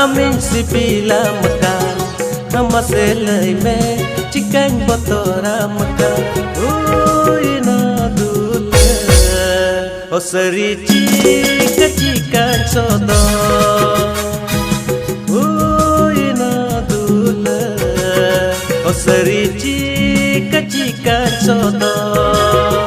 Aming sipila makan Namase lay me Chicken botora makan Ina dule Osari chicken sodo Ina dule Osari chicken sodo